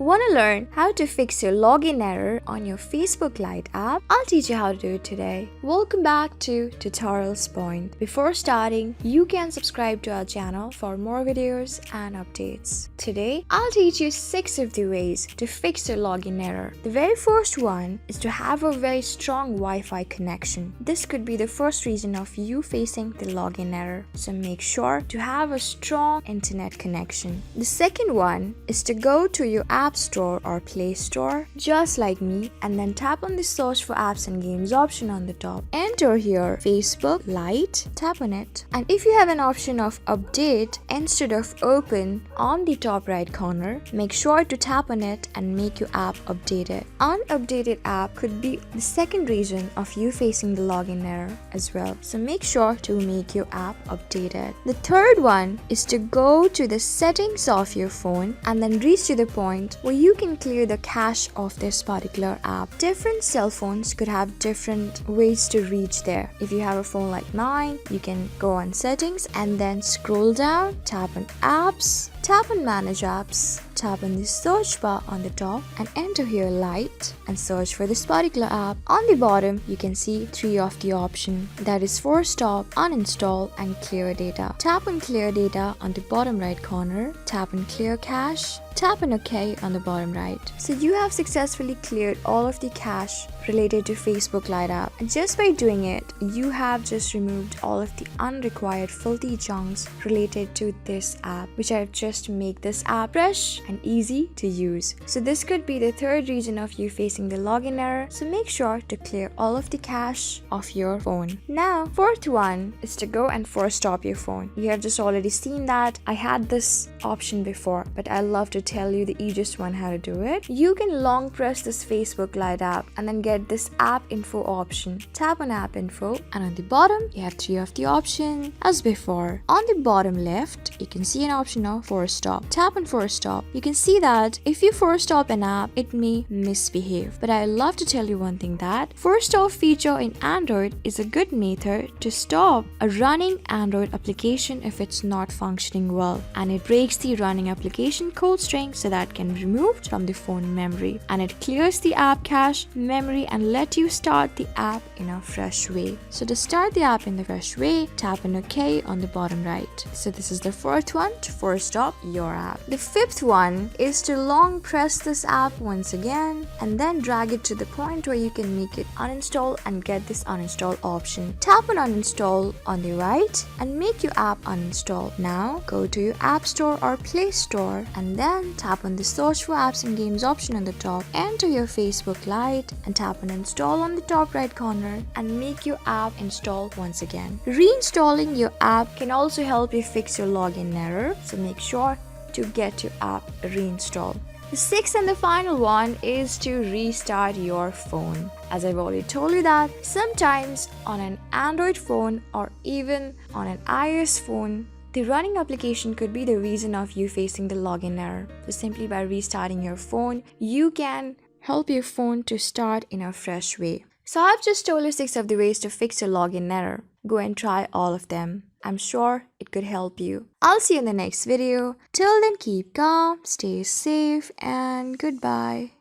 Want to learn how to fix your login error on your Facebook Lite app? I'll teach you how to do it today. Welcome back to Tutorials Point. Before starting, you can subscribe to our channel for more videos and updates. Today, I'll teach you 6 of the ways to fix your login error. The very first one is to have a very strong Wi-Fi connection. This could be the first reason of you facing the login error. So make sure to have a strong internet connection. The second one is to go to your App Store or Play Store, just like me, and then tap on the search for apps and games option on the top. Enter here Facebook Lite, tap on it, and if you have an option of update instead of open on the top right corner, make sure to tap on it and make your app updated. Unupdated app could be the second reason of you facing the login error as well, so make sure to make your app updated. The third one is to go to the settings of your phone and then reach to the point where you can clear the cache of this particular app. Different cell phones could have different ways to reach there. If you have a phone like mine, you can go on settings and then scroll down, tap on apps, tap on manage apps, tap on the search bar on the top and enter here Lite and search for this particular app. On the bottom, you can see 3 of the option, that is force stop, uninstall and clear data. Tap on clear data on the bottom right corner, tap on clear cache, tap on OK on the bottom right. So you have successfully cleared all of the cache related to Facebook Lite app, and just by doing it, you have just removed all of the unrequired filthy chunks related to this app, which I've just make this app fresh and easy to use. So this could be the third reason of you facing the login error, so make sure to clear all of the cache of your phone. Now, fourth one is to go and force stop your phone. You have just already seen that I had this option before, but I love to tell you the easiest one how to do it. You can long press this Facebook Lite app and then get this app info option. Tap on app info and on the bottom you have 3 of the option as before. On the bottom left you can see an option of force stop. Tap on force stop. You can see that if you force stop an app, it may misbehave, but I love to tell you one thing, that force stop feature in Android is a good method to stop a running Android application if it's not functioning well, and it breaks the running application code string so that can be removed from the phone memory, and it clears the app cache memory and let you start the app in a fresh way. So to start the app in the fresh way, tap on OK on the bottom right. So this is the fourth one, to force stop your app. The fifth one is to long press this app once again and then drag it to the point where you can make it uninstall and get this uninstall option. Tap on uninstall on the right and make your app uninstall. Now go to your App Store or Play Store and then tap on the search for apps and games option on the top. Enter your Facebook Lite and tap on install on the top right corner and make your app install once again. Reinstalling your app can also help you fix your login error, so make sure to get your app reinstalled. The sixth and the final one is to restart your phone. As I've already told you that sometimes on an Android phone or even on an iOS phone, the running application could be the reason of you facing the login error. So simply by restarting your phone, you can help your phone to start in a fresh way. So I've just told you 6 of the ways to fix your login error. Go and try all of them. I'm sure it could help you. I'll see you in the next video. Till then, keep calm, stay safe, and goodbye.